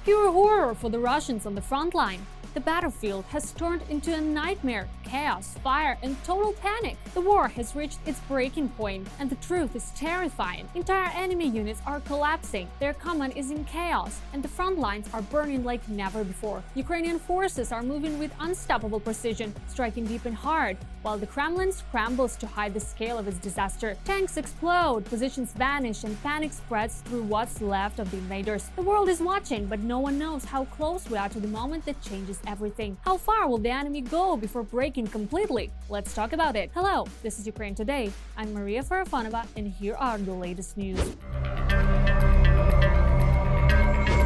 pure horror for the Russians on the front line. The battlefield has turned into a nightmare, chaos, fire, and total panic. The war has reached its breaking point, and the truth is terrifying. Entire enemy units are collapsing, their command is in chaos, and the front lines are burning like never before. Ukrainian forces are moving with unstoppable precision, striking deep and hard, while the Kremlin scrambles to hide the scale of its disaster. Tanks explode, positions vanish, and panic spreads through what's left of the invaders. The world is watching, but no one knows how close we are to the moment that changes everything. How far will the enemy go before breaking completely? Let's talk about it. Hello, this is Ukraine Today. I'm Maria Farafonova, and here are the latest news.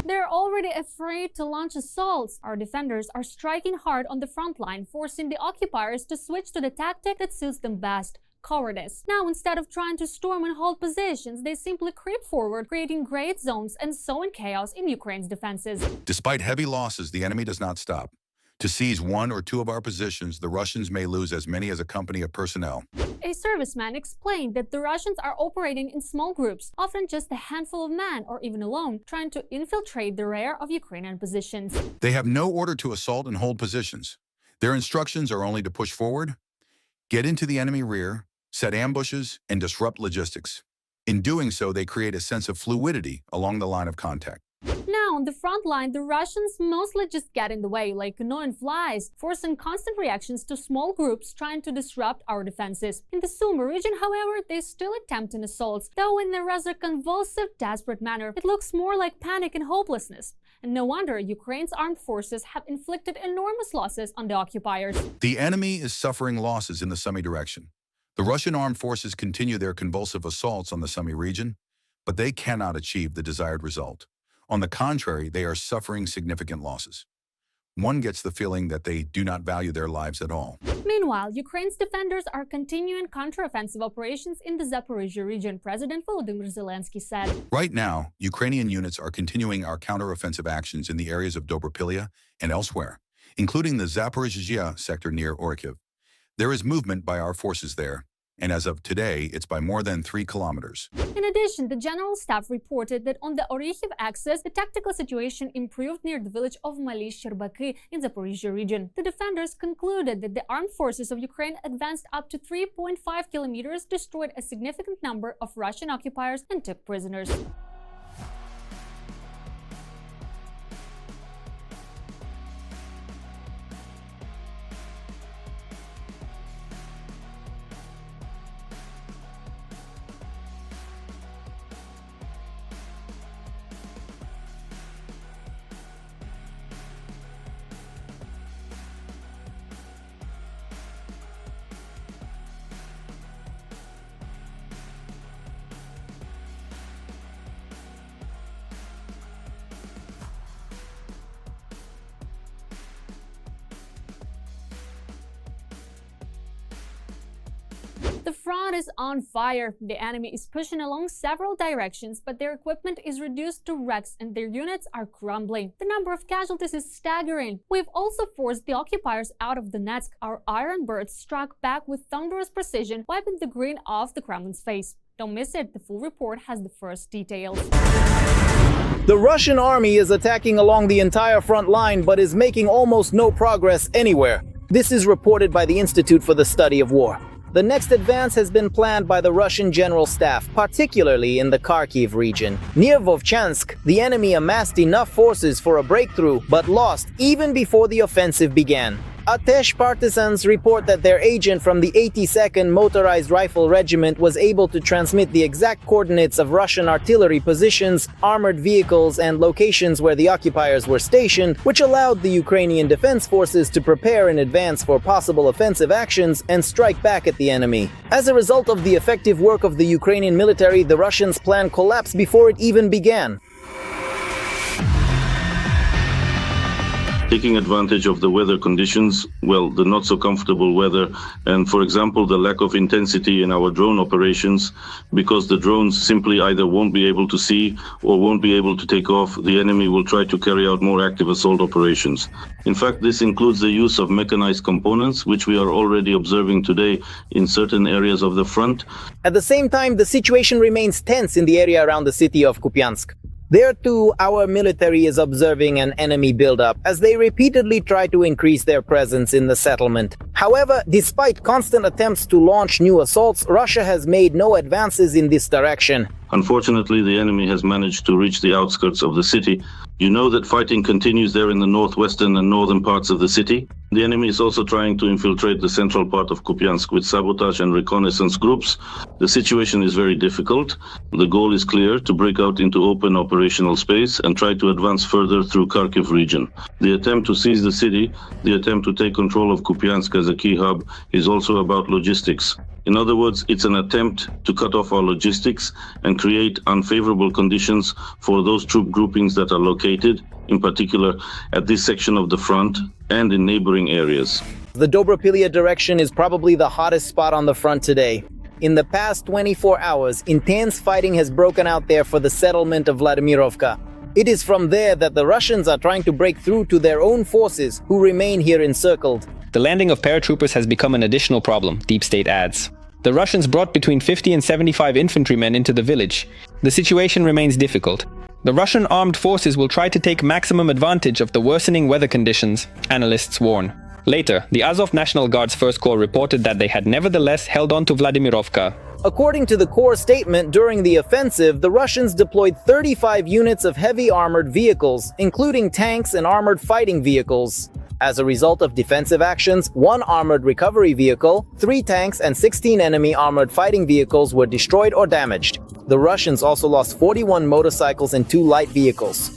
They're already afraid to launch assaults. Our defenders are striking hard on the front line, forcing the occupiers to switch to the tactic that suits them best: cowardice. Now, instead of trying to storm and hold positions, they simply creep forward, creating great zones and sowing chaos in Ukraine's defenses. Despite heavy losses, the enemy does not stop. To seize one or two of our positions, the Russians may lose as many as a company of personnel. A serviceman explained that the Russians are operating in small groups, often just a handful of men or even alone, trying to infiltrate the rear of Ukrainian positions. They have no order to assault and hold positions. Their instructions are only to push forward, get into the enemy rear, set ambushes, and disrupt logistics. In doing so, they create a sense of fluidity along the line of contact. Now, on the front line, the Russians mostly just get in the way, like annoying flies, forcing constant reactions to small groups trying to disrupt our defenses. In the Sumy region, however, they still attempt an assault, though in a rather convulsive, desperate manner. It looks more like panic and hopelessness. And no wonder Ukraine's armed forces have inflicted enormous losses on the occupiers. The enemy is suffering losses in the Sumy direction. The Russian armed forces continue their convulsive assaults on the Sumy region, but they cannot achieve the desired result. On the contrary, they are suffering significant losses. One gets the feeling that they do not value their lives at all. Meanwhile, Ukraine's defenders are continuing counteroffensive operations in the Zaporizhia region, President Volodymyr Zelensky said. Right now, Ukrainian units are continuing our counteroffensive actions in the areas of Dobropilya and elsewhere, including the Zaporizhia sector near Orikhiv. There is movement by our forces there, and as of today, it's by more than 3 kilometers. In addition, the General Staff reported that on the Orikhiv axis, the tactical situation improved near the village of Mali-Sherbaki in the Zaporizhia region. The defenders concluded that the armed forces of Ukraine advanced up to 3.5 kilometers, destroyed a significant number of Russian occupiers, and took prisoners. The front is on fire. The enemy is pushing along several directions, but their equipment is reduced to wrecks and their units are crumbling. The number of casualties is staggering. We've also forced the occupiers out of Donetsk. Our Iron Birds struck back with thunderous precision, wiping the green off the Kremlin's face. Don't miss it, the full report has the first details. The Russian army is attacking along the entire front line but is making almost no progress anywhere. This is reported by the Institute for the Study of War. The next advance has been planned by the Russian General Staff, particularly in the Kharkiv region. Near Vovchansk, the enemy amassed enough forces for a breakthrough, but lost even before the offensive began. Atesh partisans report that their agent from the 82nd Motorized Rifle Regiment was able to transmit the exact coordinates of Russian artillery positions, armored vehicles, and locations where the occupiers were stationed, which allowed the Ukrainian defense forces to prepare in advance for possible offensive actions and strike back at the enemy. As a result of the effective work of the Ukrainian military, the Russians' plan collapsed before it even began. Taking advantage of the weather conditions, well, the not so comfortable weather, and for example, the lack of intensity in our drone operations, because the drones simply either won't be able to see or won't be able to take off, the enemy will try to carry out more active assault operations. In fact, this includes the use of mechanized components, which we are already observing today in certain areas of the front. At the same time, the situation remains tense in the area around the city of Kupiansk. There too, our military is observing an enemy buildup as they repeatedly try to increase their presence in the settlement. However, despite constant attempts to launch new assaults, Russia has made no advances in this direction. Unfortunately, the enemy has managed to reach the outskirts of the city. You know that fighting continues there in the northwestern and northern parts of the city. The enemy is also trying to infiltrate the central part of Kupiansk with sabotage and reconnaissance groups. The situation is very difficult. The goal is clear: to break out into open operational space and try to advance further through Kharkiv region. The attempt to seize the city, the attempt to take control of Kupiansk as a key hub, is also about logistics. In other words, it's an attempt to cut off our logistics and create unfavorable conditions for those troop groupings that are located, in particular, at this section of the front and in neighboring areas. The Dobropilia direction is probably the hottest spot on the front today. In the past 24 hours, intense fighting has broken out there for the settlement of Vladimirovka. It is from there that the Russians are trying to break through to their own forces, who remain here encircled. The landing of paratroopers has become an additional problem, Deep State adds. The Russians brought between 50 and 75 infantrymen into the village. The situation remains difficult. The Russian armed forces will try to take maximum advantage of the worsening weather conditions, analysts warn. Later, the Azov National Guard's First Corps reported that they had nevertheless held on to Vladimirovka. According to the Corps statement, during the offensive, the Russians deployed 35 units of heavy armored vehicles, including tanks and armored fighting vehicles. As a result of defensive actions, 1 armored recovery vehicle, 3 tanks, and 16 enemy armored fighting vehicles were destroyed or damaged. The Russians also lost 41 motorcycles and 2 light vehicles.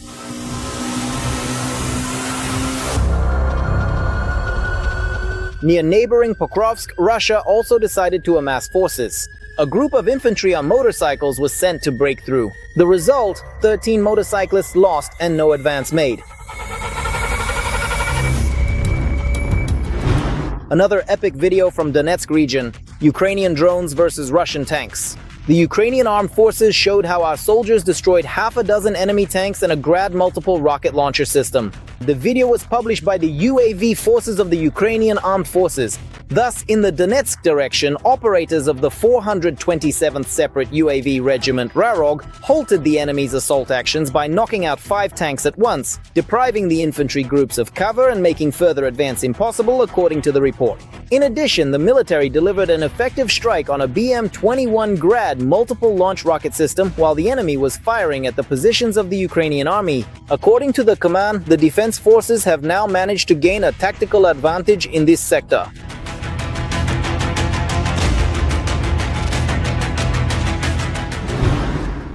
Near neighboring Pokrovsk, Russia also decided to amass forces. A group of infantry on motorcycles was sent to break through. The result, 13 motorcyclists lost and no advance made. Another epic video from Donetsk region: Ukrainian drones versus Russian tanks. The Ukrainian armed forces showed how our soldiers destroyed half a dozen enemy tanks and a Grad multiple rocket launcher system. The video was published by the UAV forces of the Ukrainian armed forces. Thus, in the Donetsk direction, operators of the 427th Separate UAV Regiment Rarog halted the enemy's assault actions by knocking out 5 tanks at once, depriving the infantry groups of cover and making further advance impossible, according to the report. In addition, the military delivered an effective strike on a BM-21 Grad multiple launch rocket system while the enemy was firing at the positions of the Ukrainian army. According to the command, the defense forces have now managed to gain a tactical advantage in this sector.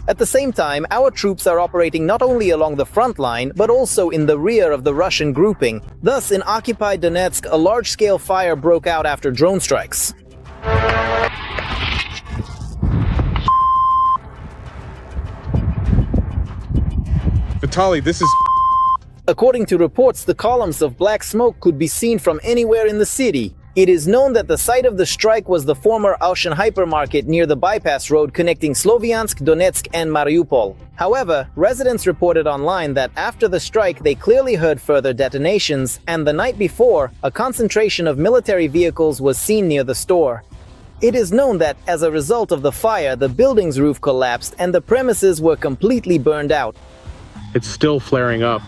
At the same time, our troops are operating not only along the front line, but also in the rear of the Russian grouping. Thus, in occupied Donetsk, a large-scale fire broke out after drone strikes. Vitaly, this is... According to reports, the columns of black smoke could be seen from anywhere in the city. It is known that the site of the strike was the former Auchan hypermarket near the bypass road connecting Sloviansk, Donetsk, and Mariupol. However, residents reported online that after the strike they clearly heard further detonations, and the night before, a concentration of military vehicles was seen near the store. It is known that as a result of the fire, the building's roof collapsed and the premises were completely burned out. It's still flaring up.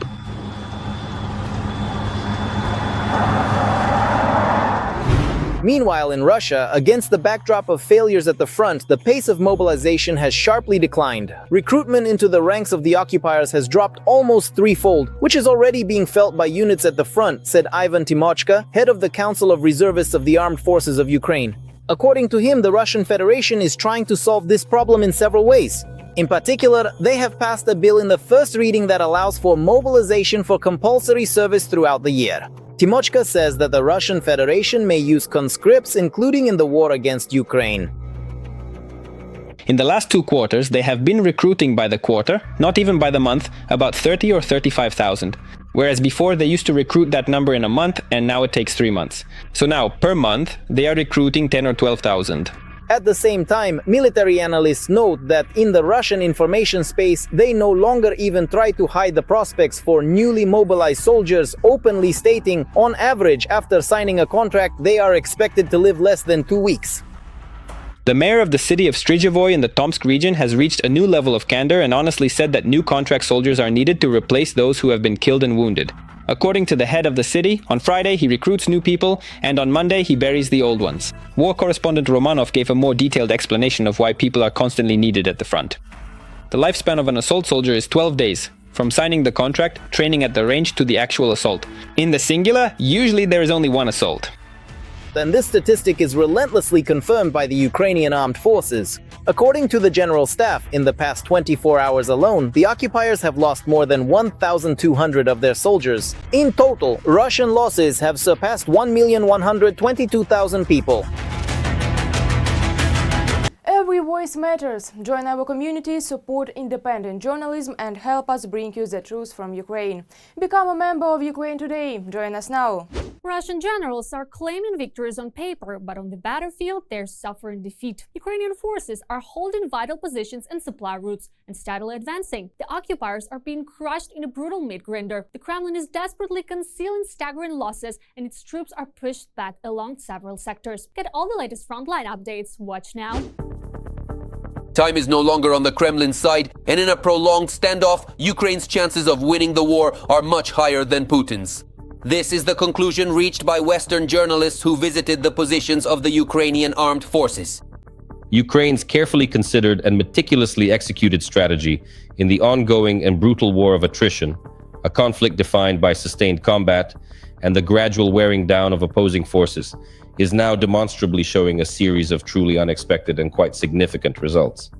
Meanwhile, in Russia, against the backdrop of failures at the front, the pace of mobilization has sharply declined. Recruitment into the ranks of the occupiers has dropped almost threefold, which is already being felt by units at the front, said Ivan Timochka, head of the Council of Reservists of the Armed Forces of Ukraine. According to him, the Russian Federation is trying to solve this problem in several ways. In particular, they have passed a bill in the first reading that allows for mobilization for compulsory service throughout the year. Timochka says that the Russian Federation may use conscripts, including in the war against Ukraine. In the last 2 quarters, they have been recruiting by the quarter, not even by the month, about 30 or 35,000. Whereas before they used to recruit that number in a month, and now it takes 3 months. So now, per month, they are recruiting 10 or 12,000. At the same time, military analysts note that in the Russian information space, they no longer even try to hide the prospects for newly mobilized soldiers, openly stating, on average, after signing a contract, they are expected to live less than 2 weeks. The mayor of the city of Stryjevoy in the Tomsk region has reached a new level of candor and honestly said that new contract soldiers are needed to replace those who have been killed and wounded. According to the head of the city, on Friday he recruits new people, and on Monday he buries the old ones. War correspondent Romanov gave a more detailed explanation of why people are constantly needed at the front. The lifespan of an assault soldier is 12 days, from signing the contract, training at the range to the actual assault. In the singular, usually there is only one assault. And this statistic is relentlessly confirmed by the Ukrainian armed forces. According to the General Staff, in the past 24 hours alone, the occupiers have lost more than 1,200 of their soldiers. In total, Russian losses have surpassed 1,122,000 people. Every voice matters. Join our community, support independent journalism and help us bring you the truth from Ukraine. Become a member of Ukraine today. Join us now. Russian generals are claiming victories on paper, but on the battlefield they're suffering defeat. Ukrainian forces are holding vital positions and supply routes and steadily advancing. The occupiers are being crushed in a brutal meat grinder. The Kremlin is desperately concealing staggering losses, and its troops are pushed back along several sectors. Get all the latest frontline updates. Watch now. Time is no longer on the Kremlin side, and in a prolonged standoff, Ukraine's chances of winning the war are much higher than Putin's. This is the conclusion reached by Western journalists who visited the positions of the Ukrainian armed forces. Ukraine's carefully considered and meticulously executed strategy in the ongoing and brutal war of attrition, a conflict defined by sustained combat and the gradual wearing down of opposing forces, is now demonstrably showing a series of truly unexpected and quite significant results.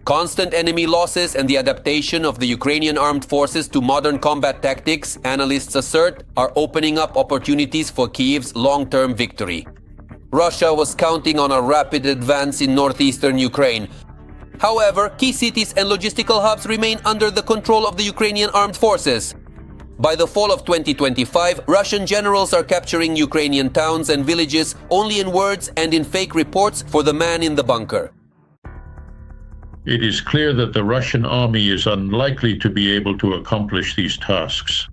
Constant enemy losses and the adaptation of the Ukrainian armed forces to modern combat tactics, analysts assert, are opening up opportunities for Kyiv's long-term victory. Russia was counting on a rapid advance in northeastern Ukraine. However, key cities and logistical hubs remain under the control of the Ukrainian armed forces. By the fall of 2025, Russian generals are capturing Ukrainian towns and villages only in words and in fake reports for the man in the bunker. It is clear that the Russian army is unlikely to be able to accomplish these tasks.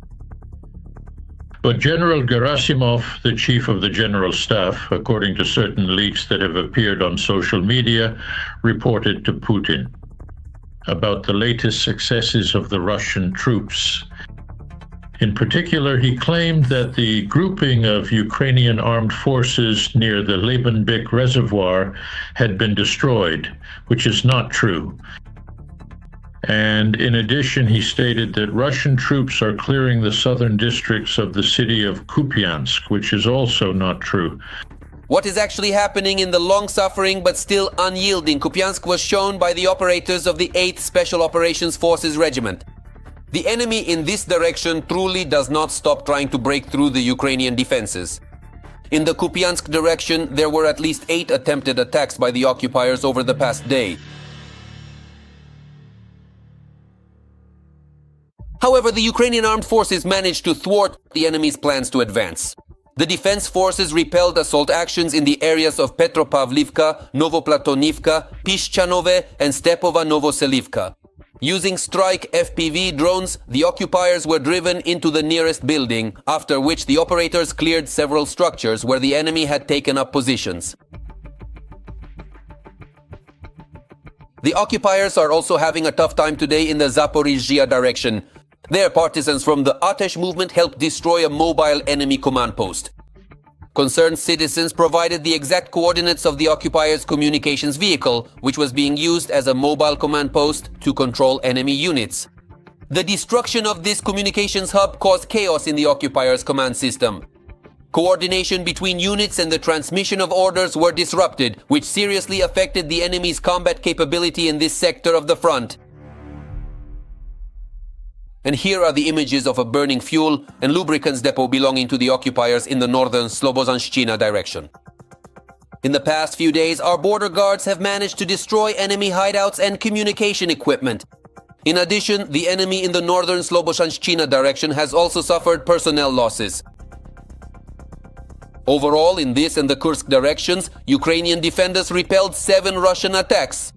But General Gerasimov, the chief of the General Staff, according to certain leaks that have appeared on social media, reported to Putin about the latest successes of the Russian troops. In particular, he claimed that the grouping of Ukrainian armed forces near the Lebenbek Reservoir had been destroyed, which is not true. And in addition, he stated that Russian troops are clearing the southern districts of the city of Kupiansk, which is also not true. What is actually happening in the long-suffering but still unyielding Kupiansk was shown by the operators of the 8th Special Operations Forces Regiment. The enemy in this direction truly does not stop trying to break through the Ukrainian defenses. In the Kupiansk direction, there were at least 8 attempted attacks by the occupiers over the past day. However, the Ukrainian armed forces managed to thwart the enemy's plans to advance. The defense forces repelled assault actions in the areas of Petropavlivka, Novoplatonivka, Piszczanowe, and Stepova Novoselivka. Using strike FPV drones, the occupiers were driven into the nearest building, after which the operators cleared several structures where the enemy had taken up positions. The occupiers are also having a tough time today in the Zaporizhzhia direction. There, partisans from the Atesh movement helped destroy a mobile enemy command post. Concerned citizens provided the exact coordinates of the occupiers' communications vehicle, which was being used as a mobile command post to control enemy units. The destruction of this communications hub caused chaos in the occupiers' command system. Coordination between units and the transmission of orders were disrupted, which seriously affected the enemy's combat capability in this sector of the front. And here are the images of a burning fuel and lubricants depot belonging to the occupiers in the northern Slobozhanshchina direction. In the past few days, our border guards have managed to destroy enemy hideouts and communication equipment. In addition, the enemy in the northern Slobozhanshchina direction has also suffered personnel losses. Overall, in this and the Kursk directions, Ukrainian defenders repelled 7 Russian attacks.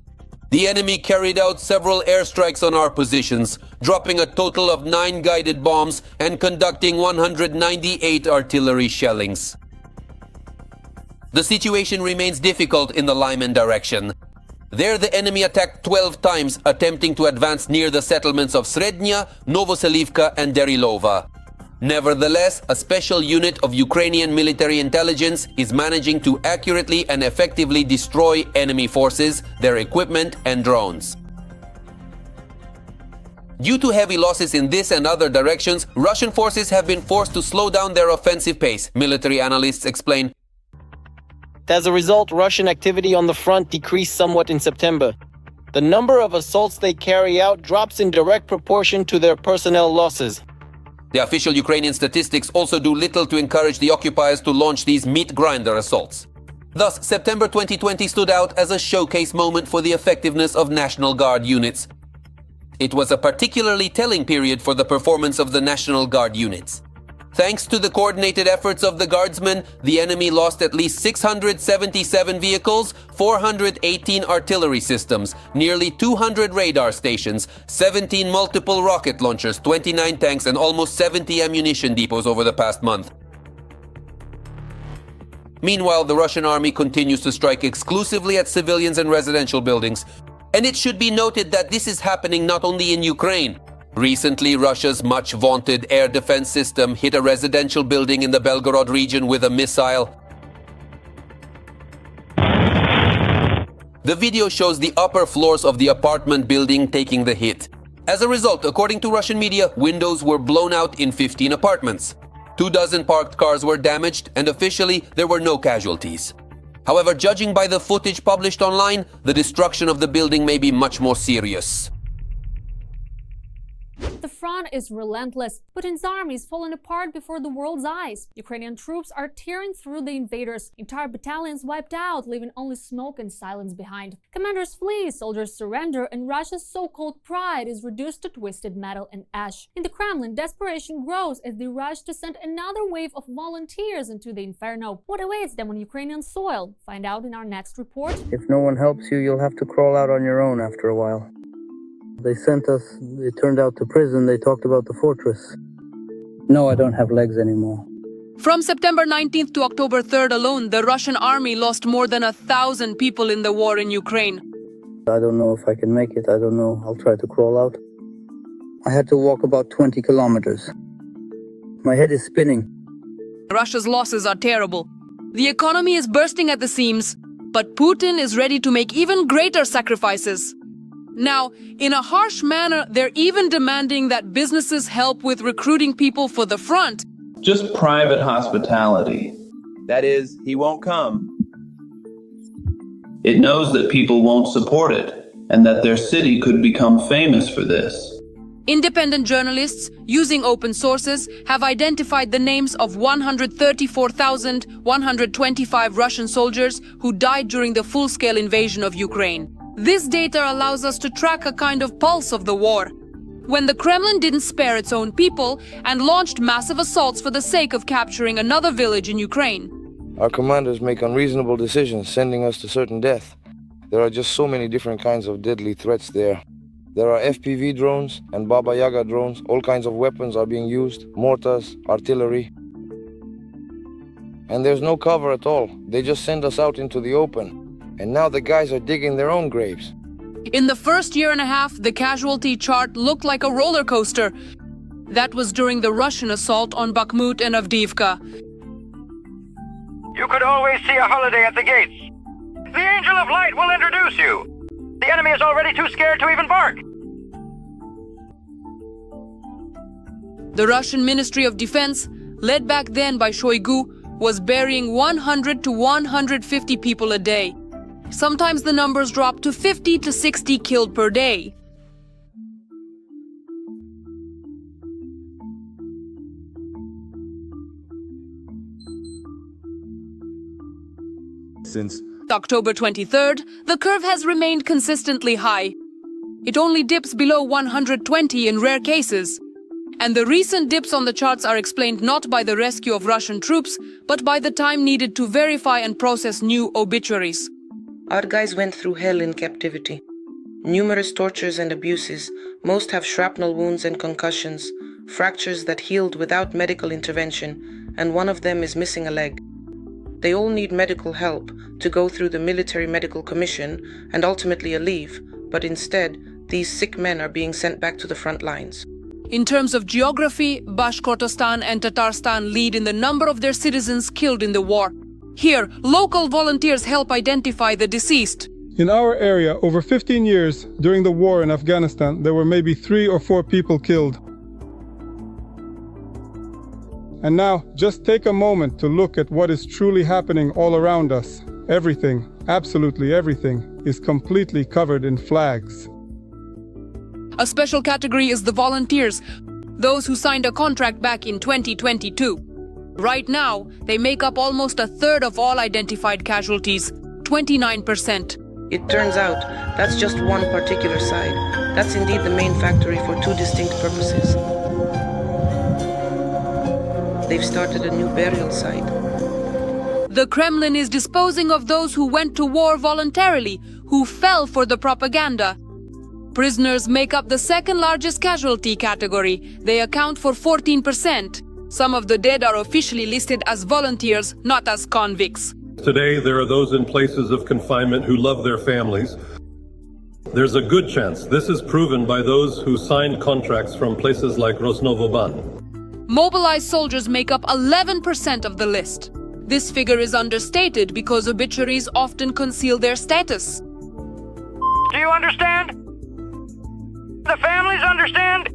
The enemy carried out several airstrikes on our positions, dropping a total of 9 guided bombs and conducting 198 artillery shellings. The situation remains difficult in the Lyman direction. There, the enemy attacked 12 times, attempting to advance near the settlements of Srednya, Novoselivka, and Derilova. Nevertheless, a special unit of Ukrainian military intelligence is managing to accurately and effectively destroy enemy forces, their equipment, and drones. Due to heavy losses in this and other directions, Russian forces have been forced to slow down their offensive pace, military analysts explain. As a result, Russian activity on the front decreased somewhat in September. The number of assaults they carry out drops in direct proportion to their personnel losses. The official Ukrainian statistics also do little to encourage the occupiers to launch these meat grinder assaults. Thus, September 2020 stood out as a showcase moment for the effectiveness of National Guard units. It was a particularly telling period for the performance of the National Guard units. Thanks to the coordinated efforts of the Guardsmen, the enemy lost at least 677 vehicles, 418 artillery systems, nearly 200 radar stations, 17 multiple rocket launchers, 29 tanks, and almost 70 ammunition depots over the past month. Meanwhile, the Russian army continues to strike exclusively at civilians and residential buildings. And it should be noted that this is happening not only in Ukraine. Recently, Russia's much-vaunted air defense system hit a residential building in the Belgorod region with a missile. The video shows the upper floors of the apartment building taking the hit. As a result, according to Russian media, windows were blown out in 15 apartments. 24 parked cars were damaged, and officially, there were no casualties. However, judging by the footage published online, the destruction of the building may be much more serious. The front is relentless. Putin's army is falling apart before the world's eyes. Ukrainian troops are tearing through the invaders. Entire battalions wiped out, leaving only smoke and silence behind. Commanders flee, soldiers surrender, and Russia's so-called pride is reduced to twisted metal and ash. In the Kremlin, desperation grows as they rush to send another wave of volunteers into the inferno. What awaits them on Ukrainian soil? Find out in our next report. If no one helps you, you'll have to crawl out on your own after a while. They sent us, it turned out, to prison. They talked about the fortress. No, I don't have legs anymore. From September 19th to October 3rd alone, the Russian army lost more than 1,000 people in the war in Ukraine. I don't know if I can make it. I don't know. I'll try to crawl out. I had to walk about 20 kilometers. My head is spinning. Russia's losses are terrible. The economy is bursting at the seams, but Putin is ready to make even greater sacrifices. Now, in a harsh manner, they're even demanding that businesses help with recruiting people for the front. Just private hospitality. That is, he won't come. It knows that people won't support it, and that their city could become famous for this. Independent journalists, using open sources, have identified the names of 134,125 Russian soldiers who died during the full-scale invasion of Ukraine. This data allows us to track a kind of pulse of the war. When the Kremlin didn't spare its own people and launched massive assaults for the sake of capturing another village in Ukraine. Our commanders make unreasonable decisions, sending us to certain death. There are just so many different kinds of deadly threats there. There are FPV drones and Baba Yaga drones. All kinds of weapons are being used, mortars, artillery. And there's no cover at all. They just send us out into the open. And now the guys are digging their own graves. In the first year and a half, the casualty chart looked like a roller coaster. That was during the Russian assault on Bakhmut and Avdiivka. You could always see a holiday at the gates. The Angel of Light will introduce you. The enemy is already too scared to even bark. The Russian Ministry of Defense, led back then by Shoigu, was burying 100 to 150 people a day. Sometimes the numbers drop to 50 to 60 killed per day. Since October 23rd, the curve has remained consistently high. It only dips below 120 in rare cases. And the recent dips on the charts are explained not by the rescue of Russian troops, but by the time needed to verify and process new obituaries. Our guys went through hell in captivity. Numerous tortures and abuses. Most have shrapnel wounds and concussions, fractures that healed without medical intervention, and one of them is missing a leg. They all need medical help to go through the military medical commission and ultimately a leave, but instead, these sick men are being sent back to the front lines. In terms of geography, Bashkortostan and Tatarstan lead in the number of their citizens killed in the war. Here, local volunteers help identify the deceased. In our area, over 15 years during the war in Afghanistan, there were maybe 3 or 4 people killed. And now, just take a moment to look at what is truly happening all around us. Everything, absolutely everything, is completely covered in flags. A special category is the volunteers, those who signed a contract back in 2022. Right now, they make up almost a third of all identified casualties, 29%. It turns out that's just one particular side. That's indeed the main factory for 2 distinct purposes. They've started a new burial site. The Kremlin is disposing of those who went to war voluntarily, who fell for the propaganda. Prisoners make up the second largest casualty category. They account for 14%. Some of the dead are officially listed as volunteers, not as convicts. Today, there are those in places of confinement who love their families. There's a good chance this is proven by those who signed contracts from places like Rosnovoban. Mobilized soldiers make up 11% of the list. This figure is understated because obituaries often conceal their status. Do you understand? The families understand?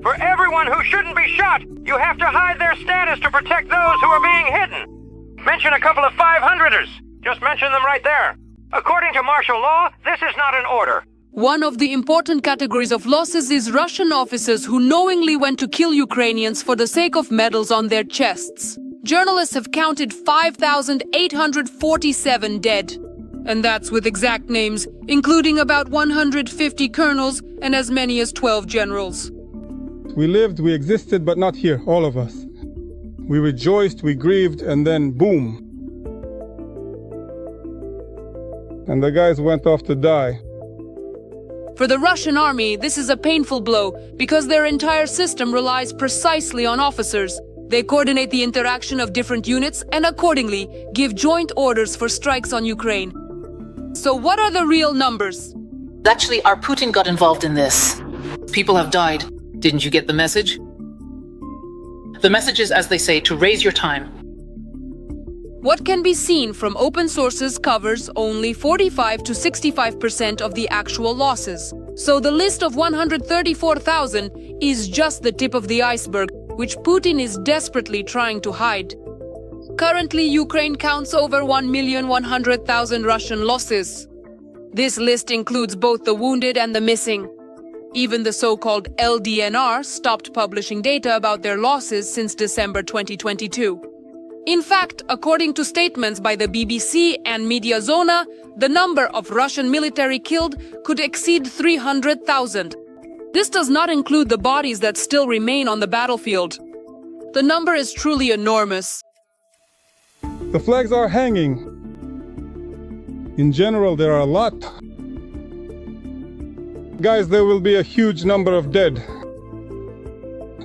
For everyone who shouldn't be shot, you have to hide their status to protect those who are being hidden. Mention a couple of 500ers. Just mention them right there. According to martial law, this is not an order. One of the important categories of losses is Russian officers who knowingly went to kill Ukrainians for the sake of medals on their chests. Journalists have counted 5,847 dead. And that's with exact names, including about 150 colonels and as many as 12 generals. We lived, we existed, but not here, all of us. We rejoiced, we grieved, and then boom. And the guys went off to die. For the Russian army, this is a painful blow because their entire system relies precisely on officers. They coordinate the interaction of different units and accordingly give joint orders for strikes on Ukraine. So what are the real numbers? Actually, our Putin got involved in this. People have died. Didn't you get the message? The message is, as they say, to raise your time. What can be seen from open sources covers only 45 to 65% of the actual losses. So the list of 134,000 is just the tip of the iceberg, which Putin is desperately trying to hide. Currently, Ukraine counts over 1,100,000 Russian losses. This list includes both the wounded and the missing. Even the so-called LDNR stopped publishing data about their losses since December 2022. In fact, according to statements by the BBC and Media Zona, the number of Russian military killed could exceed 300,000. This does not include the bodies that still remain on the battlefield. The number is truly enormous. The flags are hanging. In general, there are a lot. Guys, there will be a huge number of dead.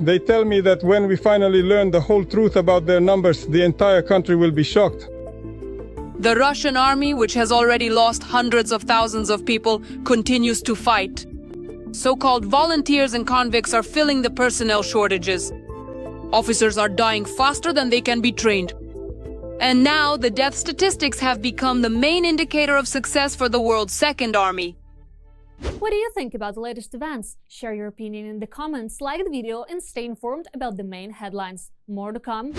They tell me that when we finally learn the whole truth about their numbers, the entire country will be shocked. The Russian army, which has already lost hundreds of thousands of people, continues to fight. So-called volunteers and convicts are filling the personnel shortages. Officers are dying faster than they can be trained. And now the death statistics have become the main indicator of success for the world's second army. What do you think about the latest events? Share your opinion in the comments, like the video and stay informed about the main headlines. More to come.